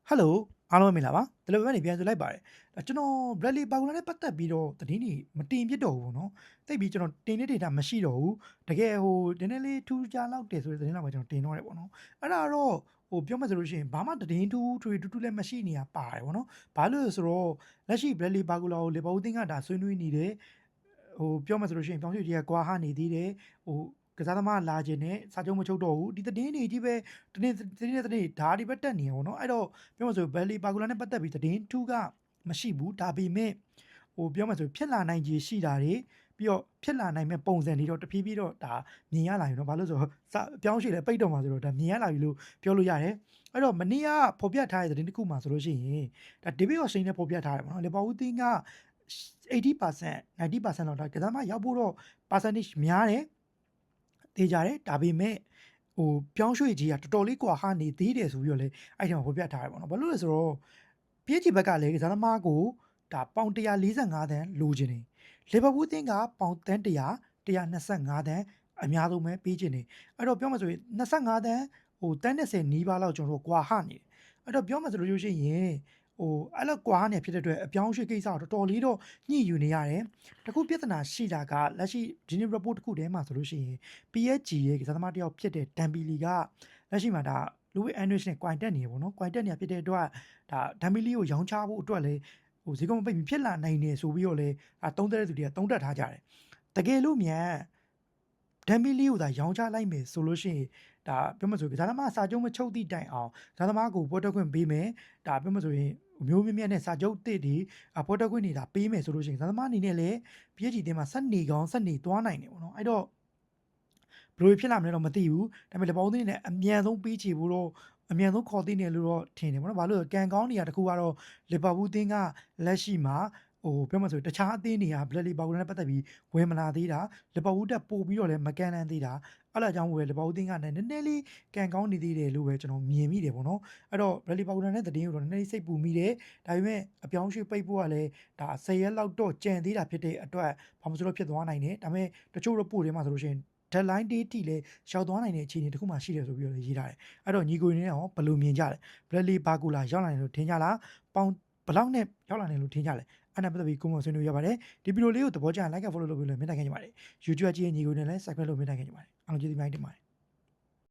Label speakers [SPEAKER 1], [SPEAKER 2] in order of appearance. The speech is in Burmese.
[SPEAKER 1] ဟယ်လိုအားလုံးမင်္ဂလာပါတယ်လီဗန်နေပြန်ဆိုလိုက်ပါတယ်ကျွန်တော် Bradley Barcola နဲ့ပတ်သက်ပြီးတော့သတင်းတွေမတင်ပြတော့ဘူးပေါ့နော်တိတ်ပြီးကျွန်တော်တင်တဲ့ data မရှိတော့ဘူးတကယ်ဟိုနည်းနည်းလေးထူးခြားလောက်တယ်ဆိုတဲ့သတင်းလောက်ပဲကျွန်တော်တင်တော့တယ်ပေါ့နော်အဲ့ဒါတော့ဟိုပြောမှဆိုလို့ရှိရင်ဘာမှသတင်းထူးထွေထူးထူးလည်းမရှိနေရပါတယ်ပေါ့နော်ဘာလို့လဲဆိုတော့လက်ရှိ Bradley Barcola ကိုလီဗာပူးသင်းကဒါဆွေးနွေးနေတယ်ဟိုပြောမှဆိုလို့ရှိရင်ပြောင်းရွှေ့ကြီးကကွာဟနေသေးတယ်ဟိုကစားသမားလာခြင်းနဲ့စာချုပ်မချုပ်တော့ဘူးဒီသတင်းတွေကြီးပဲတနေ့ဓာတ်တွေပဲတက်နေရပေါ့နော်အဲ့တော့ပြောမှဆိုဘယ်လီပါကူလာနဲ့ပတ်သက်ပြီးသတင်းထူးကမရှိဘူးဒါပေမဲ့ဟိုပြောမှဆိုဖြစ်လာနိုင်ခြေရှိတာတွေပြီးတော့ဖြစ်လာနိုင်မဲ့ပုံစံတွေတော့တဖြည်းဖြည်းတော့ဒါမြင်ရလာပြီเนาะဘာလို့ဆိုတော့ပြောင်းရွှေ့လဲပိတ်တော့မှာဆိုတော့ဒါမြင်ရလာပြီလို့ပြောလို့ရတယ်အဲ့တော့မနေ့ကဖော်ပြထားတဲ့သတင်းတစ်ခုမှာဆိုလို့ရှိရင်ဒါဒေးဗစ်အော့ရှိန်နဲ့ဖော်ပြထားတယ်ပေါ့နော်လီဗာပူးတင်းက80% 90%လောက်ဒါကစားမရောက်ဖို့တော့ percentage များတယ်တေးကြတယ်ဒါပေမဲ့ဟိုပြောင်းရွှေ့ကြီးကတော်တော်လေးကွာဟနေသေးတယ်ဆိုပြီးတော့လေအဲ့ဒီမှာဖော်ပြထားတယ်ပေါ့နော်ဘာလို့လဲဆိုတော့ PSG ဘက်ကလည်းကစားသမားကိုဒါပေါင်145တန်းလိုချင်တယ်လီဗာပူးတင်းကပေါင်တန်း125တန်းအများဆုံးပဲပေးချင်တယ်အဲ့တော့ပြောမှဆိုရင်25တန်းဟိုတန်း30နီးပါးလောက်ကျွန်တော်တို့ကွာဟနေတယ်အဲ့တော့ပြောမှဆိုလို့ရှိရင်ဟိုအဲ့လောက်ကွာနေဖြစ်တဲ့အတွက်အပြောင်းရွှေ့ကိစ္စတော့တော်တော်လေးတော့ညှိယူနေရတယ်တခုပြဿနာရှိတာကလက်ရှိဒီနေ့ report တစ်ခုထဲမှာဆိုလို့ရှိရင် PSG ရဲ့ကစားသမားတစ်ယောက်ဖြစ်တဲ့ဒမ်ဘီလီကလက်ရှိမှာဒါလူဝစ်အန်ဒရစ်နဲ့ ကွိုင်တက်နေရပေါ့နော်ကွိုင်တက်နေရဖြစ်တဲ့အတွက်ဒါဒမ်ဘီလီကိုရောင်းချဖို့အတွက်လည်းဟိုဈေးကွက်မပိတ်ဖြစ်လာနိုင်နေဆိုပြီးတော့လည်းသုံးသပ်တဲ့သူတွေကသုံးသပ်ထားကြတယ်တကယ်လို့မြန်ဒမ်ဘီလီကိုသာရောင်းချလိုက်မယ်ဆိုလို့ရှိရင်ဒါပြောမှဆိုကစားသမားစာချုပ်မချုပ်သည့်တိုင်အောင်ကစားသမားကိုပေါ်တက်ခွင့်ပေးမယ်ဒါပြောမှဆိုရင်မျိုးမြင့်မြတ်နဲ့စာချုပ်တစ်တွေပေါ်တက်ခွင့်နေတာပေးမယ်ဆိုလို့ရှိရင်ကစားသမားအနေနဲ့လည်း PSG တင်းမှာဆက်နေကောင်းဆက်နေသွားနိုင်တယ်ပေါ့နော်အဲ့တော့ဘယ်လိုဖြစ်လာမလဲတော့မသိဘူးဒါပေမဲ့လီဗာပူးတင်းနဲ့အမြန်ဆုံးပေးချေဖို့တော့အမြန်ဆုံးခေါ်သိနေလို့တော့ထင်တယ်ပေါ့နော်ဘာလို့လဲကန်ကောင်းနေရတခုကတော့လီဗာပူးတင်းကလက်ရှိမှာဟိုပြောမှဆိုတခြားအသင်းတွေကဘလက်လီဘာကူလာနဲ့ပတ်သက်ပြီးဝင်မလာသေးတာလီဗာပူးတက်ပို့ပြီးတော့လည်းမကန်လန်းသေးတာအဲ့ဒါကြောင့်မို့လဲလီဗာပူးတင်းကနည်းနည်းလေးကန်ကောင်းနေသေးတယ်လို့ပဲကျွန်တော်မြင်မိတယ်ပေါ့နော်အဲ့တော့ဘလက်လီဘာကူလာနဲ့သတင်းကိုတော့နည်းနည်းလေးစိတ်ပူမိတယ်ဒါပေမဲ့အပြောင်းရွှေ့ပိတ်ဖို့ကလည်းဒါ10ရက်လောက်တော့ကြံသေးတာဖြစ်တဲ့အတွက်ဘာမှမဆိုလို့ဖြစ်သွားနိုင်တယ်ဒါပေမဲ့တချို့ report တွေမှာဆိုလို့ရှိရင် deadline date တိလည်းရောက်သွားနိုင်တဲ့အခြေအနေတစ်ခုမှရှိတယ်ဆိုပြီးတော့ရေးထားတယ်အဲ့တော့ညီကိုရင်းနဲ့ရောဘယ်လိုမြင်ကြလဲဘလက်လီဘာကူလာရောက်လာတယ်လို့ထင်ကြလားပေါင်ဘလောက်နဲ့ရောက်လာတယ်လို့ထင်ကြလဲအဲ့ဒါပတ်သက်ပြီးကိုမောဆွေးနွေးရပါတယ်ဒီဗီဒီယိုလေးကိုသဘောကျရင် like နဲ့ follow လုပ်ပြီးလို့မြင်နိုင်ကြပါတယ် YouTube ကြည့်ရင်ညီကိုနဲ့လည်း subscribe လုပ်မြင်နိုင်ကြပါတယ်အားလုံးကျေးဇူးများတင်ပါတယ်